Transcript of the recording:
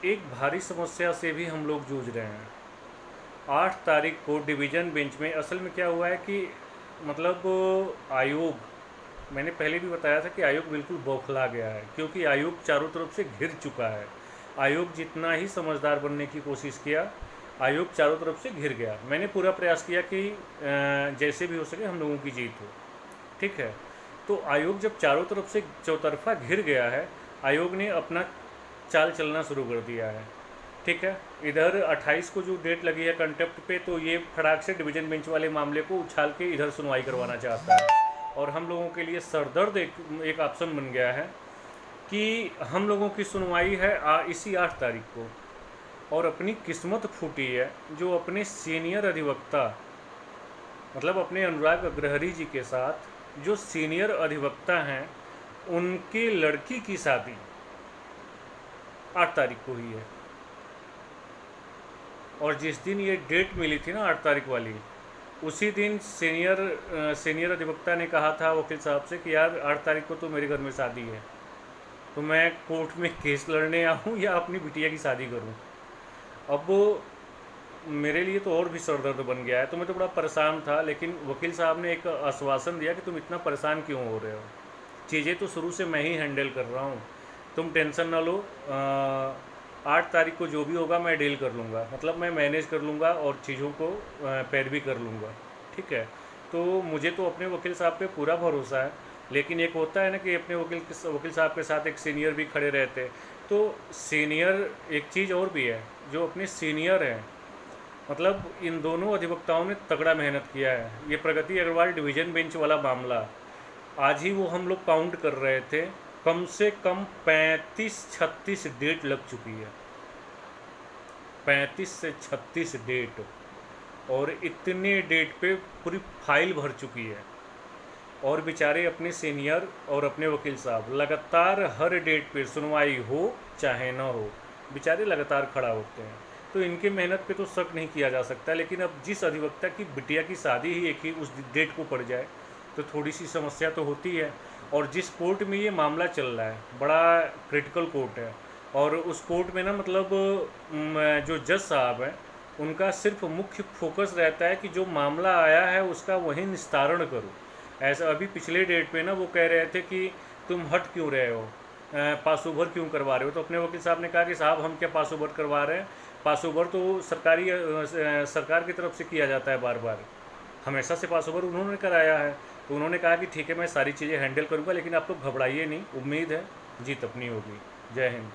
एक भारी समस्या से भी हम लोग जूझ रहे हैं। 8 तारीख को डिवीज़न बेंच में असल में क्या हुआ है कि मतलब आयोग, मैंने पहले भी बताया था कि आयोग बिल्कुल बौखला गया है, क्योंकि आयोग चारों तरफ से घिर चुका है। आयोग जितना ही समझदार बनने की कोशिश किया, आयोग चारों तरफ से घिर गया। मैंने पूरा प्रयास किया कि जैसे भी हो सके हम लोगों की जीत हो, ठीक है। तो आयोग जब चारों तरफ से चौतरफा घिर गया है, आयोग ने अपना चाल चलना शुरू कर दिया है, ठीक है। इधर 28 को जो डेट लगी है कंटेप्ट पे, तो ये फटाक से डिवीज़न बेंच वाले मामले को उछाल के इधर सुनवाई करवाना चाहता है। और हम लोगों के लिए सरदर्द एक ऑप्शन बन गया है कि हम लोगों की सुनवाई है इसी 8 तारीख को। और अपनी किस्मत फूटी है जो अपने सीनियर अधिवक्ता, मतलब अपने अनुराग अग्रहरी जी के साथ जो सीनियर अधिवक्ता हैं, उनकी लड़की की शादी 8 तारीख को हुई है। और जिस दिन ये डेट मिली थी ना 8 तारीख वाली, उसी दिन सीनियर अधिवक्ता ने कहा था वकील साहब से कि यार 8 तारीख को तो मेरे घर में शादी है, तो मैं कोर्ट में केस लड़ने आऊँ या अपनी बिटिया की शादी करूँ। अब वो मेरे लिए तो और भी सरदर्द बन गया है। तो मैं तो बड़ा परेशान था, लेकिन वकील साहब ने एक आश्वासन दिया कि तुम इतना परेशान क्यों हो रहे हो, चीज़ें तो शुरू से मैं ही हैंडल कर रहा हूँ, तुम टेंशन ना लो। 8 तारीख को जो भी होगा मैं डील कर लूँगा, मतलब मैं मैनेज कर लूँगा और चीज़ों को पैरवी कर लूँगा, ठीक है। तो मुझे तो अपने वकील साहब पे पूरा भरोसा है, लेकिन एक होता है ना कि अपने वकील साहब के साथ एक सीनियर भी खड़े रहते हैं। तो सीनियर, एक चीज़ और भी है, जो अपने सीनियर हैं, मतलब इन दोनों अधिवक्ताओं ने तगड़ा मेहनत किया है। ये प्रगति अग्रवाल डिवीज़न बेंच वाला मामला, आज ही वो हम लोग काउंट कर रहे थे, कम से कम 35-36 डेट लग चुकी है, 35 से 36 डेट। और इतने डेट पे पूरी फाइल भर चुकी है। और बेचारे अपने सीनियर और अपने वकील साहब लगातार हर डेट पे सुनवाई हो चाहे ना हो, बेचारे लगातार खड़ा होते हैं। तो इनके मेहनत पे तो शक नहीं किया जा सकता, लेकिन अब जिस अधिवक्ता की बिटिया की शादी ही एक ही उस डेट को पड़ जाए तो थोड़ी सी समस्या तो होती है। और जिस कोर्ट में ये मामला चल रहा है, बड़ा क्रिटिकल कोर्ट है, और उस कोर्ट में ना मतलब जो जज साहब हैं, उनका सिर्फ मुख्य फोकस रहता है कि जो मामला आया है उसका वही निस्तारण करो। ऐसा अभी पिछले डेट पे ना वो कह रहे थे कि तुम हट क्यों रहे हो, पास ओवर क्यों करवा रहे हो। तो अपने वकील साहब ने कहा कि साहब हम क्या पास ओवर करवा रहे हैं, पास ओवर तो सरकार की तरफ से किया जाता है, बार बार हमेशा से पास ओवर उन्होंने कराया है। तो उन्होंने कहा कि ठीक है मैं सारी चीज़ें हैंडल करूँगा, लेकिन आप लोग घबराइए नहीं, उम्मीद है जीत अपनी होगी। जय हिंद।